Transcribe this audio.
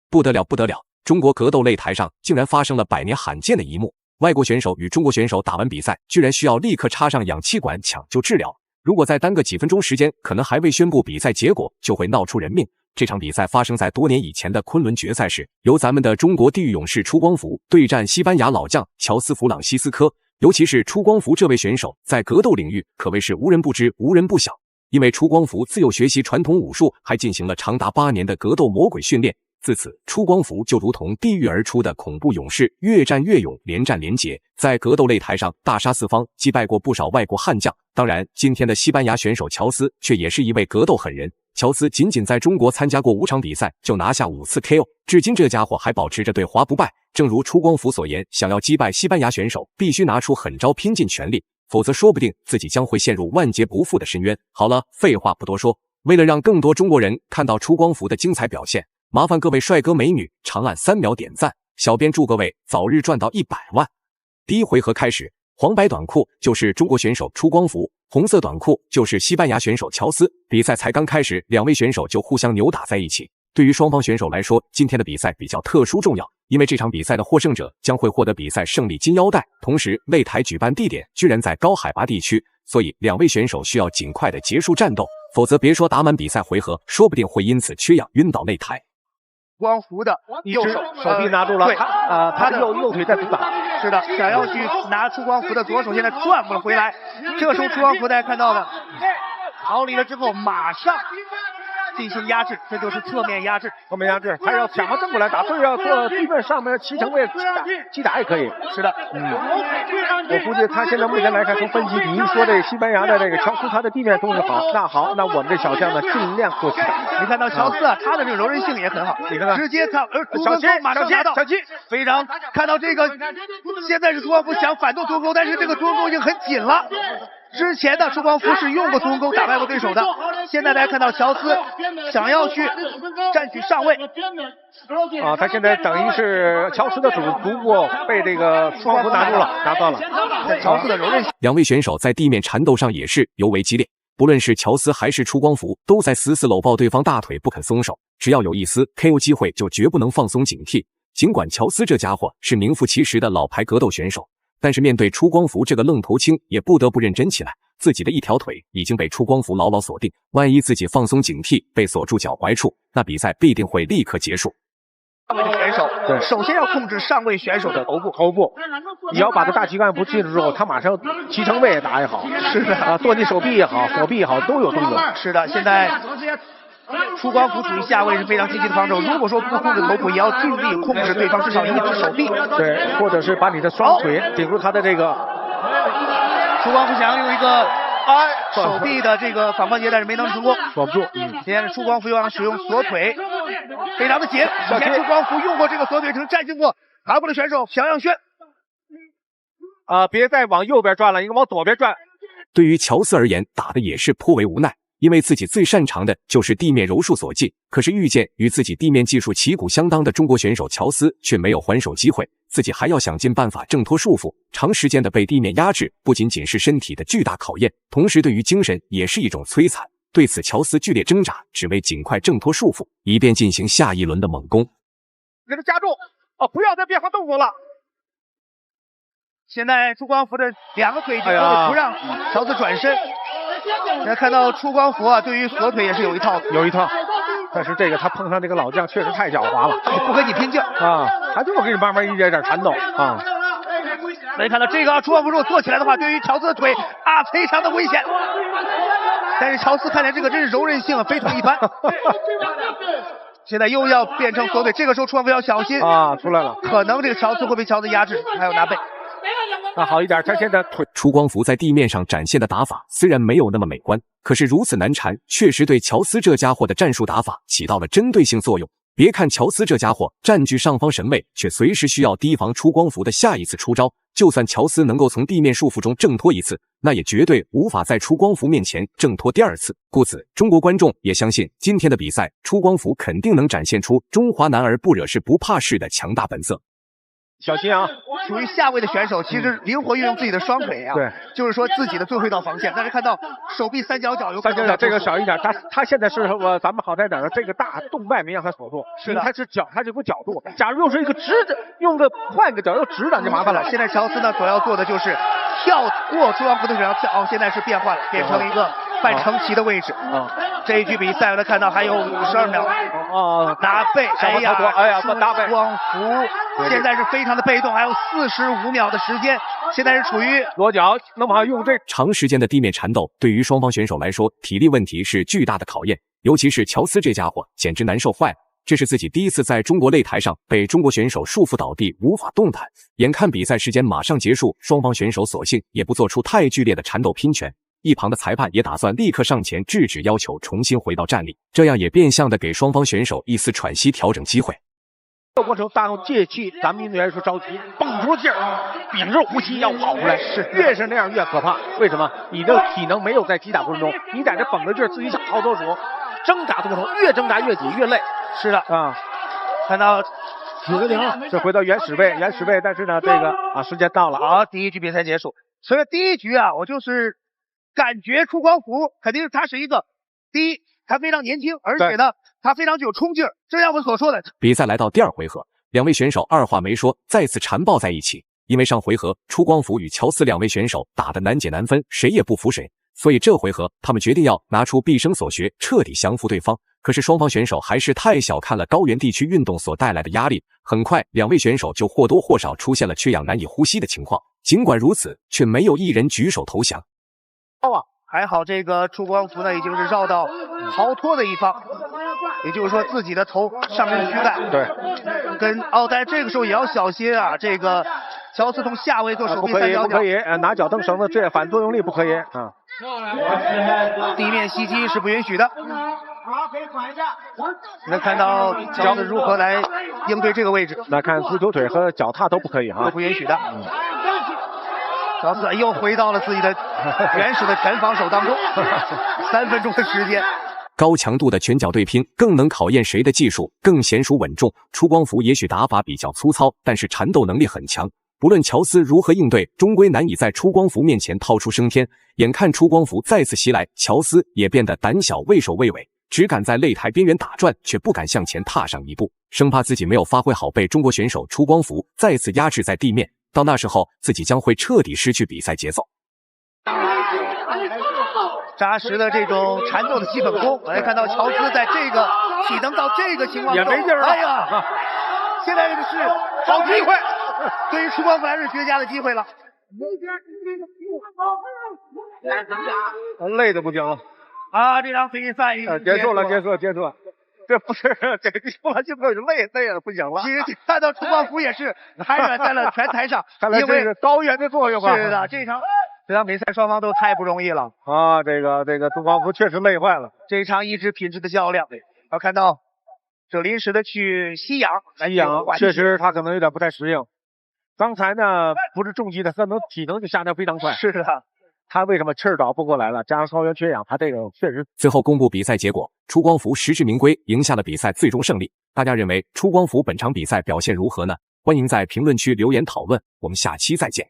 不得了，不得了！中国格斗擂台上竟然发生了100年罕见的一幕，外国选手与中国选手打完比赛，居然需要立刻插上氧气管抢救治疗。如果再耽搁几分钟时间，可能还未宣布比赛结果，就会闹出人命。这场比赛发生在多年以前的昆仑决赛时，由咱们的中国地狱勇士出光福对战西班牙老将乔斯·弗朗西斯科。尤其是出光福这位选手，在格斗领域可谓是无人不知、无人不晓。因为出光福自幼学习传统武术，还进行了长达8年的格斗魔鬼训练。自此，出光福就如同地狱而出的恐怖勇士，越战越勇，连战连捷，在格斗擂台上大杀四方，击败过不少外国悍将。当然，今天的西班牙选手乔斯却也是一位格斗狠人。乔斯仅仅在中国参加过5场比赛，就拿下5次 KO， 至今这家伙还保持着对华不败。正如出光福所言，想要击败西班牙选手，必须拿出狠招，拼尽全力，否则说不定自己将会陷入万劫不复的深渊。好了，废话不多说，为了让更多中国人看到出光福的精彩表现，麻烦各位帅哥美女长按3秒点赞，小编祝各位早日赚到100万。第一回合开始，黄白短裤就是中国选手出光福，红色短裤就是西班牙选手乔斯。比赛才刚开始，两位选手就互相扭打在一起。对于双方选手来说，今天的比赛比较特殊重要，因为这场比赛的获胜者将会获得比赛胜利金腰带，同时擂台举办地点居然在高海拔地区，所以两位选手需要尽快的结束战斗，否则别说打满比赛回合，说不定会因此缺氧晕倒擂台。光福的右手臂拿住了，他的右腿在阻挡，是的，想要去拿出光福的左手，现在转不了回来。这个时候出光福大家看到的，逃离了之后马上进行压制，这就是侧面压制。侧面压制，还要想要正过来打，对要做地面上面7成位击打也可以。是的，我估计他现在目前来看，从分析你一说这西班牙的这个乔斯他的地面动作好，那我们这小将呢尽量做击打。你看到乔斯啊，他的这个柔韧性也很好，你看看，直接看小七马上拿到，小七非常看到这个，现在是出光福想反动足钩，但是这个足钩已经很紧了。之前的出光福是用过足钩打败过对手的，现在大家看到乔斯想要去占据上位他现在等于是乔斯的足部被这个出光福拿到了。乔斯的柔韧性，两位选手在地面缠斗上也是尤为激烈，不论是乔斯还是出光福，都在死死搂抱对方大腿不肯松手，只要有一丝 KO 机会就绝不能放松警惕。尽管乔斯这家伙是名副其实的老牌格斗选手，但是面对出光福这个愣头青，也不得不认真起来。自己的一条腿已经被出光福牢牢锁定，万一自己放松警惕，被锁住脚踝处，那比赛必定会立刻结束。上位的选手，对，首先要控制上位选手的头部，你要把他大躯干部记住之后，他马上7成位打也好，是的跺你手臂也好，手臂也好，都有动作。是的，现在出光福处于下位是非常积极的防守，如果说不控制头部，也要尽力控制对方至少一只手臂，对，或者是把你的双腿顶住他的这个。出光福想要用一个手臂的这个反关节，但是没能成功，锁不住。现在出光福又要使用锁腿，非常的紧。以前出光福用过这个锁腿，曾战胜过韩国的选手朴阳轩。别再往右边转了，应该往左边转。对于乔斯而言，打的也是颇为无奈，因为自己最擅长的就是地面柔术所技，可是遇见与自己地面技术旗鼓相当的中国选手乔斯，却没有还手机会，自己还要想尽办法挣脱束缚。长时间的被地面压制，不仅仅是身体的巨大考验，同时对于精神也是一种摧残。对此，乔斯剧烈挣扎，只为尽快挣脱束缚，以便进行下一轮的猛攻。给他加重，不要再变化动作了。现在出光福的2个腿已经不让乔斯转身。大家看到出光福啊，对于锁腿也是有一套，但是这个他碰上这个老将确实太狡猾了，不跟你拼劲他就给你慢慢一点点缠斗大家看到这个出光福如果做起来的话，对于乔斯的腿非常的危险。但是乔斯看来这个真是柔韧性非常一般。现在又要变成锁腿，这个时候出光福要小心出来了，可能这个乔斯会被乔斯压制，还有拿背。那好一点，他现在腿。出光福在地面上展现的打法虽然没有那么美观，可是如此难缠，确实对乔斯这家伙的战术打法起到了针对性作用。别看乔斯这家伙占据上方神位，却随时需要提防出光福的下一次出招。就算乔斯能够从地面束缚中挣脱一次，那也绝对无法在出光福面前挣脱第2次。故此，中国观众也相信今天的比赛，出光福肯定能展现出中华男儿不惹事不怕事的强大本色。小心啊！属于下位的选手，其实灵活运用自己的双腿啊，对，就是说自己的最后一道防线。但是看到手臂三角脚有可能这个少一点，他现在是咱们好在哪儿呢？这个大动脉没让他锁住，是的，他是脚，他这股角度。假如又是一个直的，换个脚又直的，就麻烦了。现在乔斯呢所要做的就是跳过朱光福的手要跳，现在是变换了，变成一个半成旗的位置。这一局比赛我们看到还有52秒。拿背，哎呀，拿背。光福现在是非常的被动，还有45秒的时间，现在是处于裸脚，那么用这长时间的地面缠斗，对于双方选手来说，体力问题是巨大的考验。尤其是乔斯这家伙，简直难受坏了。这是自己第一次在中国擂台上被中国选手束缚倒地，无法动弹。眼看比赛时间马上结束，双方选手索性也不做出太剧烈的缠斗拼拳。一旁的裁判也打算立刻上前制止，要求重新回到站立，这样也变相的给双方选手一丝喘息调整机会。这过程大用借气，咱们运动员说着急，绷住劲儿，屏住呼吸要跑出来，越是那样越可怕。为什么？你的体能没有在击打过程中，你在这绷着劲儿，自己想逃脱时候，挣扎的过程越挣扎越紧越累。是的啊，看到9-0，这回到原始位，但是呢，这个时间到了。好，第一局比赛结束。所以第一局啊，我就是感觉出光福肯定是他是一个，第一他非常年轻，而且呢他非常具有冲劲儿，正像我们所说的。比赛来到第二回合，两位选手二话没说，再次缠抱在一起。因为上回合出光福与乔斯两位选手打得难解难分，谁也不服谁，所以这回合他们决定要拿出毕生所学，彻底降服对方。可是双方选手还是太小看了高原地区运动所带来的压力，很快两位选手就或多或少出现了缺氧难以呼吸的情况。尽管如此，却没有一人举手投降。还好这个出光福呢已经是绕到逃脱的一方，也就是说自己的头上面的躯干。对，但这个时候也要小心啊，这个乔斯从下位做手臂三角脚，不可以，拿脚蹬绳子，这反作用力不可以啊。地面袭击是不允许的。能看到乔斯如何来应对这个位置。那看足球腿和脚踏都不可以啊，都不允许的。乔斯又回到了自己的原始的拳防守当中，3分钟的时间。高强度的拳脚对拼更能考验谁的技术更娴熟稳重。出光福也许打法比较粗糙，但是缠斗能力很强。不论乔斯如何应对，终归难以在出光福面前掏出升天。眼看出光福再次袭来，乔斯也变得胆小畏首畏尾，只敢在擂台边缘打转，却不敢向前踏上一步，生怕自己没有发挥好，被中国选手出光福再次压制在地面。到那时候，自己将会彻底失去比赛节奏。扎实的这种缠斗的基本功，我来看到乔斯在这个体能到这个情况也没劲儿了。哎呀，现在这个是好机会，对于出光福来是绝佳的机会了。累的不行了啊！这场比赛结束了。这不是这个不了，就累了，不行了。其实看到出光福也是瘫软在了拳台上，看来这是高原的作用啊。是的，这场比赛双方都太不容易了啊！这个出光福确实累坏了。这一场意志品质的较量，要看到这临时的去吸氧，确实他可能有点不太适应。刚才呢不是重击的，可能体能就下降非常快。是的。他为什么气儿找不过来了？加上高原缺氧，他这个确实。最后公布比赛结果，出光福实至名归，赢下了比赛最终胜利。大家认为出光福本场比赛表现如何呢？欢迎在评论区留言讨论，我们下期再见。